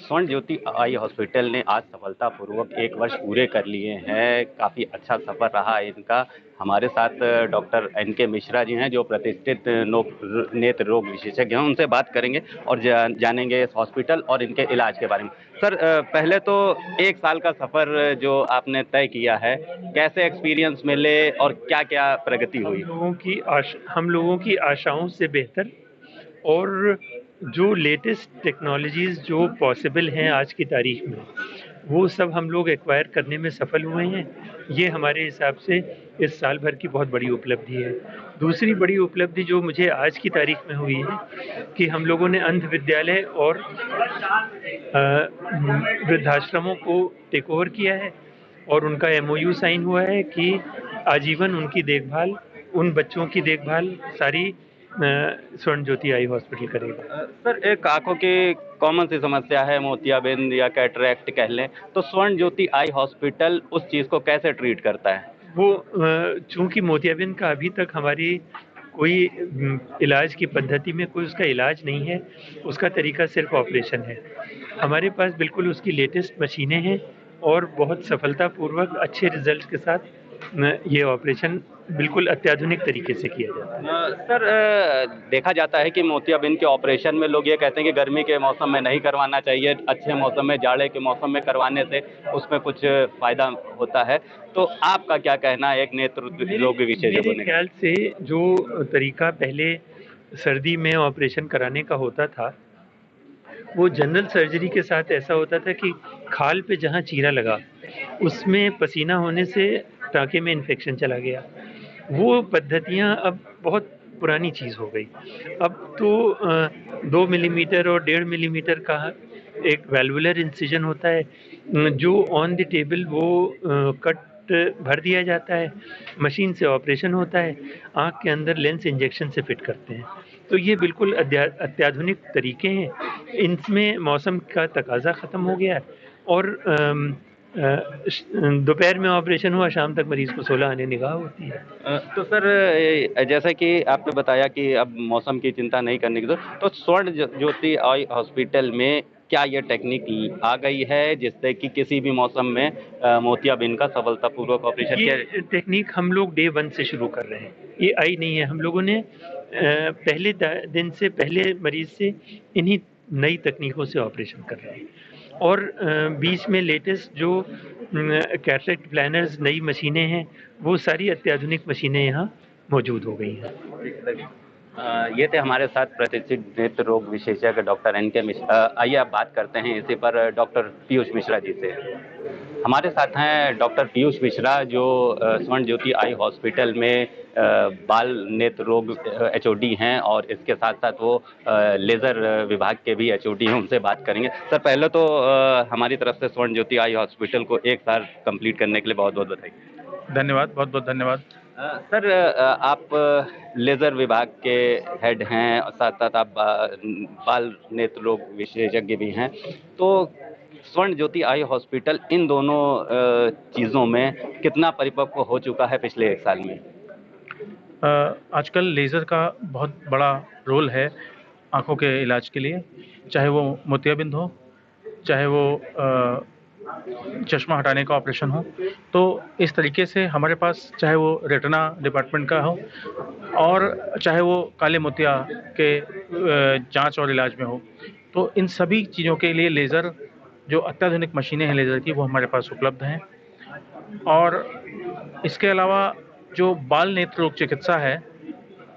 स्वर्ण ज्योति eye hospital ने आज सफलतापूर्वक 1 वर्ष पूरे कर लिए हैं। काफ़ी अच्छा सफ़र रहा इनका। हमारे साथ डॉक्टर एन के मिश्रा जी हैं, जो प्रतिष्ठित नेत्र रोग विशेषज्ञ हैं। उनसे बात करेंगे और जानेंगे इस हॉस्पिटल और इनके इलाज के बारे में। सर, पहले तो 1 साल का सफ़र जो आपने तय किया है, कैसे एक्सपीरियंस मिले और क्या-क्या प्रगति हुई? हम लोगों की आशाओं से बेहतर और जो लेटेस्ट टेक्नोलॉजीज़ जो पॉसिबल हैं आज की तारीख में, वो सब हम लोग एक्वायर करने में सफल हुए हैं। ये हमारे हिसाब से इस साल भर की बहुत बड़ी उपलब्धि है। दूसरी बड़ी उपलब्धि जो मुझे आज की तारीख में हुई है कि हम लोगों ने अंध विद्यालय और वृद्धाश्रमों को टेक ओवर किया है और उनका एमओयू साइन हुआ है कि आजीवन उनकी देखभाल, उन बच्चों की देखभाल सारी स्वर्ण ज्योति आई हॉस्पिटल करेगा। सर, एक आँखों की कॉमन सी समस्या है, मोतियाबिंद या कैटरैक्ट कह लें, तो स्वर्ण ज्योति आई हॉस्पिटल उस चीज़ को कैसे ट्रीट करता है? वो चूँकि मोतियाबिंद का अभी तक हमारी कोई इलाज की पद्धति में कोई उसका इलाज नहीं है, उसका तरीका सिर्फ ऑपरेशन है। हमारे पास बिल्कुल उसकी लेटेस्ट मशीनें हैं और बहुत सफलतापूर्वक अच्छे रिजल्ट के साथ ये ऑपरेशन बिल्कुल अत्याधुनिक तरीके से किया जाता है। सर, देखा जाता है कि मोतियाबिंद के ऑपरेशन में लोग ये कहते हैं कि गर्मी के मौसम में नहीं करवाना चाहिए, अच्छे मौसम में, जाड़े के मौसम में करवाने से उसमें कुछ फ़ायदा होता है। तो आपका क्या कहना है एक नेत्र रोग विशेषज्ञ मेरे होने का? ख्याल से जो तरीका पहले सर्दी में ऑपरेशन कराने का होता था, वो जनरल सर्जरी के साथ ऐसा होता था कि खाल पे जहाँ चीरा लगा, उसमें पसीना होने से टाँके में इन्फेक्शन चला गया। वो पद्धतियाँ अब बहुत पुरानी चीज़ हो गई। अब तो 2 मिलीमीटर और 1.5 मिलीमीटर का एक वैल्वुलर इंसिजन होता है, जो ऑन द टेबल वो कट भर दिया जाता है, मशीन से ऑपरेशन होता है, आँख के अंदर लेंस इंजेक्शन से फिट करते हैं। तो ये बिल्कुल अत्याधुनिक तरीके हैं। इनमें मौसम का तकाज़ा ख़त्म हो गया है और दोपहर में ऑपरेशन हुआ, शाम तक मरीज़ को 16 आने निगाह होती है। तो सर, जैसा कि आपने बताया कि अब मौसम की चिंता नहीं करने की ज़रूरत, तो स्वर्ण ज्योति आई हॉस्पिटल में क्या ये टेक्निक आ गई है जिससे कि किसी भी मौसम में मोतियाबिंद का सफलतापूर्वक ऑपरेशन किया? ये टेक्निक हम लोग डे 1 से शुरू कर रहे हैं। ये आई नहीं है, हम लोगों ने पहले दिन से पहले मरीज़ से इन्हीं नई तकनीकों से ऑपरेशन कर रहे हैं और बीच में लेटेस्ट जो कैटरेक्ट प्लानर्स नई मशीनें हैं, वो सारी अत्याधुनिक मशीनें यहाँ मौजूद हो गई हैं। ये थे हमारे साथ प्रतिष्ठित नेत्र रोग विशेषज्ञ डॉक्टर एन के मिश्रा। आइए अब बात करते हैं इसी पर डॉक्टर पीयूष मिश्रा जी से। हमारे साथ हैं डॉक्टर पीयूष मिश्रा, जो स्वर्ण ज्योति आई हॉस्पिटल में बाल नेत्र रोग एचओडी हैं और इसके साथ साथ वो लेज़र विभाग के भी एचओडी हैं। उनसे बात करेंगे। सर, पहले तो हमारी तरफ से स्वर्ण ज्योति आई हॉस्पिटल को 1 साल कंप्लीट करने के लिए बहुत बहुत बधाई। धन्यवाद, बहुत बहुत धन्यवाद। सर, आप लेज़र विभाग के हेड हैं और साथ साथ आप बाल नेत्र रोग विशेषज्ञ भी हैं। तो स्वर्ण ज्योति आई हॉस्पिटल इन दोनों चीज़ों में कितना परिपक्व हो चुका है पिछले 1 साल में? आजकल लेज़र का बहुत बड़ा रोल है आँखों के इलाज के लिए, चाहे वो मोतियाबिंद हो, चाहे वो चश्मा हटाने का ऑपरेशन हो। तो इस तरीके से हमारे पास चाहे वो रेटिना डिपार्टमेंट का हो और चाहे वो काले मोतिया के जांच और इलाज में हो, तो इन सभी चीज़ों के लिए लेज़र, जो अत्याधुनिक मशीनें हैं लेज़र की, वो हमारे पास उपलब्ध हैं। और इसके अलावा जो बाल नेत्र रोग चिकित्सा है,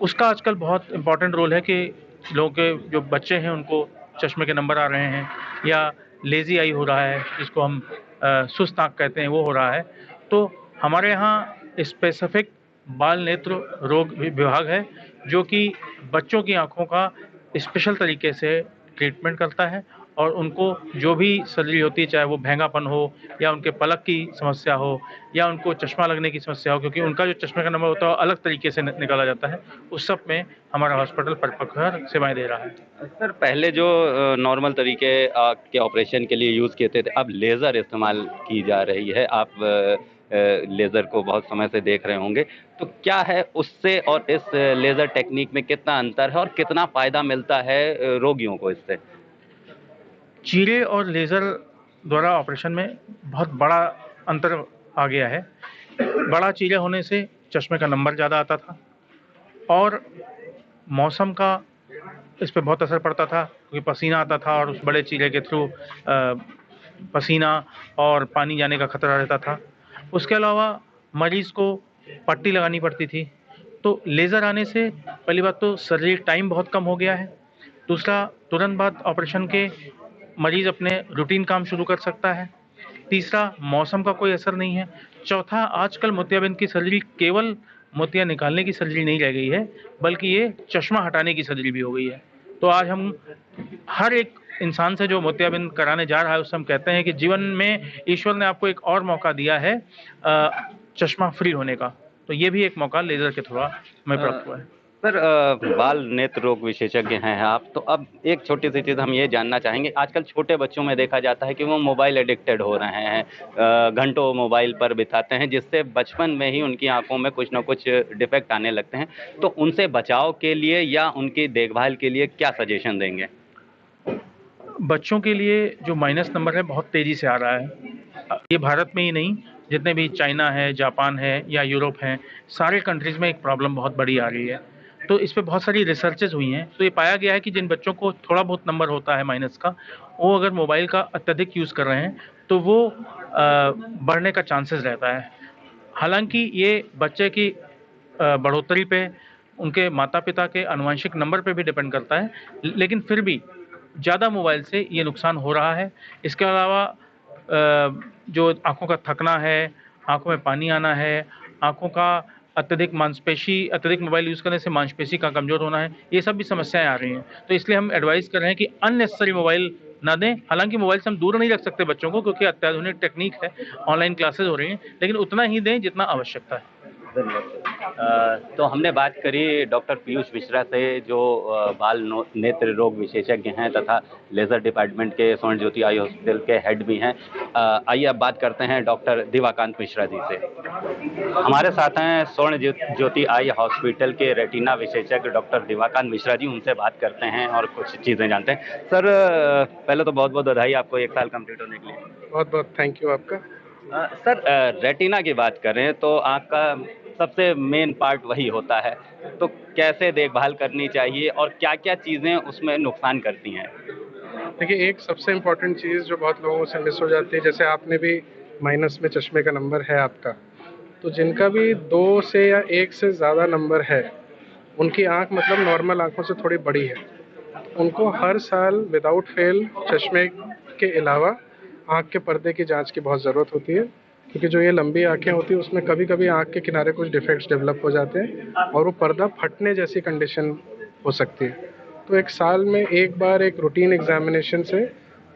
उसका आजकल बहुत इम्पोर्टेंट रोल है कि लोगों के जो बच्चे हैं उनको चश्मे के नंबर आ रहे हैं या लेज़ी आई हो रहा है, जिसको हम सुस्त आँख कहते हैं, वो हो रहा है। तो हमारे यहाँ स्पेसिफिक बाल नेत्र रोग विभाग है, जो कि बच्चों की आँखों का स्पेशल तरीके से ट्रीटमेंट करता है और उनको जो भी सर्जरी होती है, चाहे वो भेंगापन हो या उनके पलक की समस्या हो या उनको चश्मा लगने की समस्या हो, क्योंकि उनका जो चश्मे का नंबर होता है वो अलग तरीके से निकाला जाता है, उस सब में हमारा हॉस्पिटल परिपक्व सेवाएं दे रहा है। सर, पहले जो नॉर्मल तरीके के ऑपरेशन के लिए यूज़ किए थे, अब लेज़र इस्तेमाल की जा रही है। आप लेज़र को बहुत समय से देख रहे होंगे। तो क्या है उससे और इस लेज़र टेक्निक में कितना अंतर है और कितना फ़ायदा मिलता है रोगियों को इससे? चीरे और लेज़र द्वारा ऑपरेशन में बहुत बड़ा अंतर आ गया है। बड़ा चीरे होने से चश्मे का नंबर ज़्यादा आता था और मौसम का इस पे बहुत असर पड़ता था, क्योंकि पसीना आता था और उस बड़े चीरे के थ्रू पसीना और पानी जाने का खतरा रहता था। उसके अलावा मरीज़ को पट्टी लगानी पड़ती थी। तो लेज़र आने से पहली बात तो सर्जरी टाइम बहुत कम हो गया है। दूसरा, तुरंत बाद ऑपरेशन के मरीज़ अपने रूटीन काम शुरू कर सकता है। तीसरा, मौसम का कोई असर नहीं है। चौथा, आजकल मोतियाबिंद की सर्जरी केवल मोतियाँ निकालने की सर्जरी नहीं रह गई है, बल्कि ये चश्मा हटाने की सर्जरी भी हो गई है। तो आज हम हर एक इंसान से जो मोतियाबिंद कराने जा रहा है, उससे हम कहते हैं कि जीवन में ईश्वर ने आपको एक और मौका दिया है चश्मा फ्री होने का। तो ये भी एक मौका लेज़र के थ्रू हमें प्राप्त हुआ है। सर, बाल नेत्र रोग विशेषज्ञ हैं आप, तो अब एक छोटी सी चीज़ हम ये जानना चाहेंगे। आजकल छोटे बच्चों में देखा जाता है कि वो मोबाइल एडिक्टेड हो रहे हैं, घंटों मोबाइल पर बिताते हैं, जिससे बचपन में ही उनकी आंखों में कुछ ना कुछ डिफेक्ट आने लगते हैं। तो उनसे बचाव के लिए या उनकी देखभाल के लिए क्या सजेशन देंगे? बच्चों के लिए जो माइनस नंबर है बहुत तेज़ी से आ रहा है। ये भारत में ही नहीं, जितने भी चाइना है, जापान है या यूरोप हैं, सारे कंट्रीज़ में एक प्रॉब्लम बहुत बड़ी आ रही है। तो इस पे बहुत सारी रिसर्चेज़ हुई हैं। तो ये पाया गया है कि जिन बच्चों को थोड़ा बहुत नंबर होता है माइनस का, वो अगर मोबाइल का अत्यधिक यूज़ कर रहे हैं तो वो बढ़ने का चांसेस रहता है। हालांकि ये बच्चे की बढ़ोतरी पे, उनके माता-पिता के आनुवंशिक नंबर पे भी डिपेंड करता है, लेकिन फिर भी ज़्यादा मोबाइल से ये नुकसान हो रहा है। इसके अलावा जो आँखों का थकना है, आँखों में पानी आना है, आँखों का अत्यधिक मोबाइल यूज़ करने से मांसपेशी का कमज़ोर होना है, ये सब भी समस्याएँ आ रही हैं। तो इसलिए हम एडवाइस कर रहे हैं कि अननेसेसरी मोबाइल ना दें। हालाँकि मोबाइल से हम दूर नहीं रख सकते बच्चों को, क्योंकि अत्याधुनिक टेक्नीक है, ऑनलाइन क्लासेस हो रही हैं, लेकिन उतना ही दें जितना आवश्यकता है। तो हमने बात करी डॉक्टर पीयूष मिश्रा से, जो नेत्र रोग विशेषज्ञ हैं तथा लेज़र डिपार्टमेंट के स्वर्ण ज्योति आई हॉस्पिटल के हेड भी हैं। आइए अब बात करते हैं डॉक्टर दिवाकांत मिश्रा जी से। हमारे साथ हैं स्वर्ण ज्योति आई हॉस्पिटल के रेटिना विशेषज्ञ डॉक्टर दिवाकांत मिश्रा जी। उनसे बात करते हैं और कुछ चीज़ें जानते हैं। सर, पहले तो बहुत बहुत बधाई आपको 1 साल कंप्लीट होने के लिए। बहुत बहुत थैंक यू आपका। सर, रेटिना की बात करें तो आँख का सबसे मेन पार्ट वही होता है, तो कैसे देखभाल करनी चाहिए और क्या-क्या चीज़ें उसमें नुकसान करती हैं? देखिए, एक सबसे इम्पोर्टेंट चीज़ जो बहुत लोगों से मिस हो जाती है, जैसे आपने भी माइनस में चश्मे का नंबर है आपका, तो जिनका भी 2 से या 1 से ज़्यादा नंबर है, उनकी आँख मतलब नॉर्मल आँखों से थोड़ी बड़ी है। उनको हर साल विदाउट फेल चश्मे के अलावा आँख के पर्दे की जाँच की बहुत ज़रूरत होती है, क्योंकि जो ये लंबी आँखें होती हैं उसमें कभी-कभी आँख के किनारे कुछ डिफेक्ट्स डेवलप हो जाते हैं और वो पर्दा फटने जैसी कंडीशन हो सकती है। तो 1 साल में 1 बार एक रूटीन एग्ज़ामिनेशन से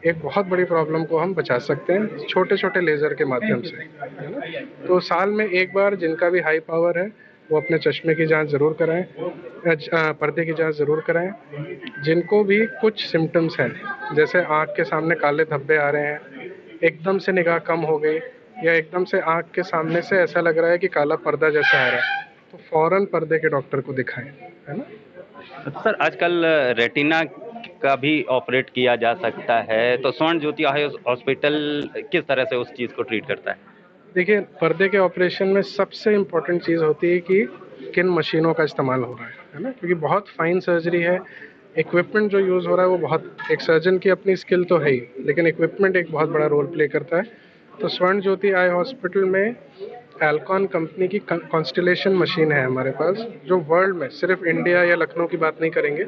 एक बहुत बड़ी प्रॉब्लम को हम बचा सकते हैं, छोटे-छोटे लेज़र के माध्यम से, है ना? तो साल में 1 बार जिनका भी हाई पावर है, वो अपने चश्मे की जाँच ज़रूर कराएँ, पर्दे की जाँच ज़रूर कराएँ। जिनको भी कुछ सिम्पटम्स हैं, जैसे आँख के सामने काले धब्बे आ रहे हैं, एकदम से निगाह कम हो गई या एकदम से आँख के सामने से ऐसा लग रहा है कि काला पर्दा जैसा आ रहा है, तो फ़ौरन पर्दे के डॉक्टर को दिखाएँ, है ना? सर, आजकल रेटिना का भी ऑपरेट किया जा सकता है, तो स्वर्ण ज्योति आई हॉस्पिटल किस तरह से उस चीज़ को ट्रीट करता है? देखिए, पर्दे के ऑपरेशन में सबसे इम्पोर्टेंट चीज़ होती है कि किन मशीनों का इस्तेमाल हो रहा है ना? क्योंकि बहुत फाइन सर्जरी है, इक्विपमेंट जो यूज़ हो रहा है वो बहुत, एक सर्जन की अपनी स्किल तो है ही, लेकिन इक्विपमेंट एक बहुत बड़ा रोल प्ले करता है। तो स्वर्ण ज्योति आई हॉस्पिटल में एल्कॉन कंपनी की कॉन्स्टेलेशन मशीन है हमारे पास, जो वर्ल्ड में, सिर्फ इंडिया या लखनऊ की बात नहीं करेंगे,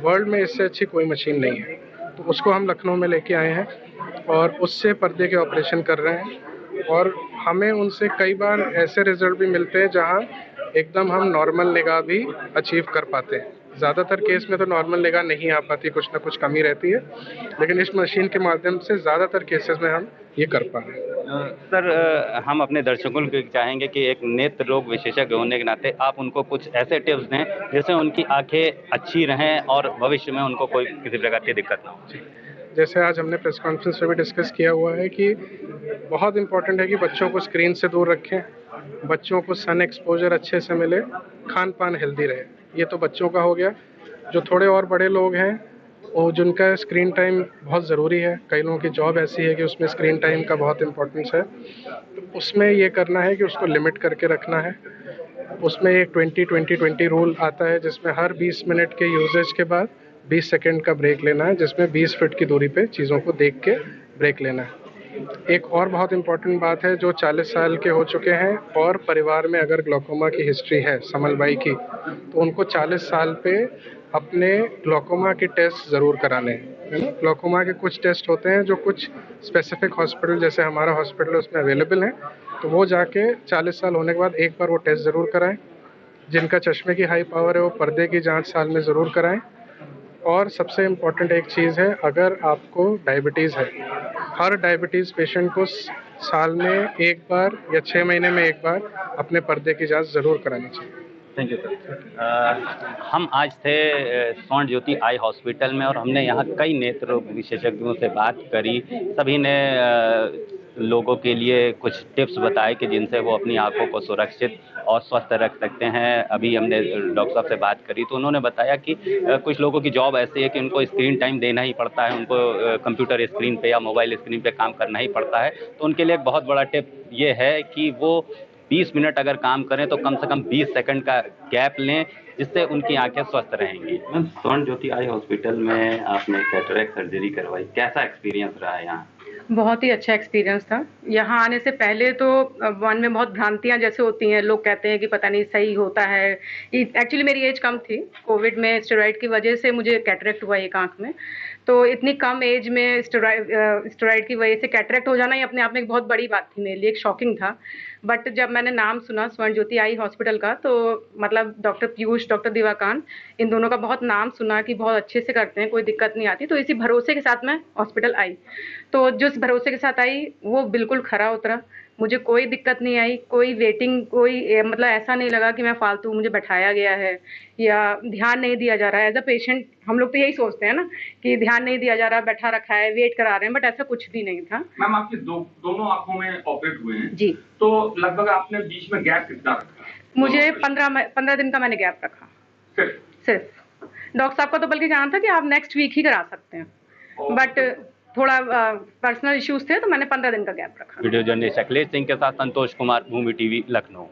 वर्ल्ड में इससे अच्छी कोई मशीन नहीं है। तो उसको हम लखनऊ में लेके आए हैं और उससे पर्दे के ऑपरेशन कर रहे हैं और हमें उनसे कई बार ऐसे रिजल्ट भी मिलते हैं जहां एकदम हम नॉर्मल निगाह भी अचीव कर पाते हैं। ज़्यादातर केस में तो नॉर्मल निगाह नहीं आ पाती, कुछ ना कुछ कमी रहती है, लेकिन इस मशीन के माध्यम से ज़्यादातर केसेस में हम ये कर पा रहे हैं। सर, हम अपने दर्शकों को चाहेंगे कि एक नेत्र रोग विशेषज्ञ होने के नाते आप उनको कुछ ऐसे टिप्स दें जिससे उनकी आंखें अच्छी रहें और भविष्य में उनको कोई किसी प्रकार की दिक्कत ना हो। जैसे आज हमने प्रेस कॉन्फ्रेंस में भी डिस्कस किया हुआ है कि बहुत इम्पोर्टेंट है कि बच्चों को स्क्रीन से दूर रखें, बच्चों को सन एक्सपोजर अच्छे से मिले, खान पान हेल्दी रहे। ये तो बच्चों का हो गया। जो थोड़े और बड़े लोग हैं वो जिनका स्क्रीन टाइम बहुत ज़रूरी है, कई लोगों की जॉब ऐसी है कि उसमें स्क्रीन टाइम का बहुत इम्पोर्टेंस है, तो उसमें ये करना है कि उसको लिमिट करके रखना है। उसमें एक 20-20-20 रूल आता है जिसमें हर 20 मिनट के यूजेज के बाद 20 सेकंड का ब्रेक लेना है, जिसमें 20 फीट की दूरी पे चीज़ों को देख के ब्रेक लेना है। एक और बहुत इम्पोर्टेंट बात है, जो 40 साल के हो चुके हैं और परिवार में अगर ग्लूकोमा की हिस्ट्री है समल बाई की, तो उनको 40 साल पे अपने ग्लूकोमा के टेस्ट ज़रूर कराने हैं, है ना। ग्लूकोमा के कुछ टेस्ट होते हैं जो कुछ स्पेसिफिक हॉस्पिटल, जैसे हमारा हॉस्पिटल, उसमें अवेलेबल हैं, तो वो जाके 40 साल होने के बाद एक बार वो टेस्ट ज़रूर कराएं। जिनका चश्मे की हाई पावर है वो पर्दे की जांच साल में ज़रूर कराएं। और सबसे इम्पॉर्टेंट एक चीज़ है, अगर आपको डायबिटीज़ है, हर डायबिटीज़ पेशेंट को साल में एक बार या 6 महीने में एक बार अपने पर्दे की जांच ज़रूर करानी चाहिए। Thank you sir. हम आज थे स्वर्ण ज्योति आई हॉस्पिटल में और हमने यहाँ कई नेत्र रोग विशेषज्ञों से बात करी। सभी ने लोगों के लिए कुछ टिप्स बताए कि जिनसे वो अपनी आंखों को सुरक्षित और स्वस्थ रख सकते हैं। अभी हमने डॉक्टर साहब से बात करी तो उन्होंने बताया कि कुछ लोगों की जॉब ऐसी है कि उनको स्क्रीन टाइम देना ही पड़ता है, उनको कंप्यूटर स्क्रीन पे या मोबाइल स्क्रीन पे काम करना ही पड़ता है। तो उनके लिए एक बहुत बड़ा टिप ये है कि वो 20 मिनट अगर काम करें तो कम से कम 20 सेकंड का गैप लें, जिससे उनकी आंखें स्वस्थ रहेंगी। मैम, स्वर्ण ज्योति आई हॉस्पिटल में आपने कैटरेक्ट सर्जरी करवाई, कैसा एक्सपीरियंस रहा है यहाँ? बहुत ही अच्छा एक्सपीरियंस था। यहाँ आने से पहले तो मन में बहुत भ्रांतियाँ जैसे होती हैं, लोग कहते हैं कि पता नहीं सही होता है। एक्चुअली मेरी एज कम थी, कोविड में स्टेरॉइड की वजह से मुझे कैटरेक्ट हुआ एक आँख में। तो इतनी कम एज में स्टेरॉइड की वजह से कैटरेक्ट हो जाना ही अपने आप में एक बहुत बड़ी बात थी मेरे लिए, एक शॉकिंग था। बट जब मैंने नाम सुना स्वर्ण ज्योति आई हॉस्पिटल का, तो मतलब डॉक्टर पीयूष, डॉक्टर दिवाकांत, इन दोनों का बहुत नाम सुना कि बहुत अच्छे से करते हैं, कोई दिक्कत नहीं आती। तो इसी भरोसे के साथ मैं हॉस्पिटल आई। तो जिस भरोसे के साथ आई वो बिल्कुल खरा उतरा। मुझे कोई दिक्कत नहीं आई, कोई वेटिंग, कोई मतलब ऐसा नहीं लगा कि मैं फालतू मुझे बैठाया गया है या ध्यान नहीं दिया जा रहा है। एज अ पेशेंट हम लोग तो यही सोचते हैं ना कि ध्यान नहीं दिया जा रहा, बैठा रखा है, वेट करा रहे हैं, बट ऐसा कुछ भी नहीं था। मैम, आपके दोनों आंखों में ऑपरेट हुए हैं जी। तो लगभग आपने बीच में गैप कितना रखा? मुझे 15 दिन का मैंने गैप रखा सिर्फ। डॉक्टर साहब को तो बल्कि कहा था कि आप नेक्स्ट वीक ही करा सकते हैं, बट थोड़ा पर्सनल इश्यूज थे तो मैंने 15 दिन का गैप रखा। वीडियो जर्नलिस्ट अखिलेश सिंह के साथ संतोष कुमार, भूमि टीवी, लखनऊ।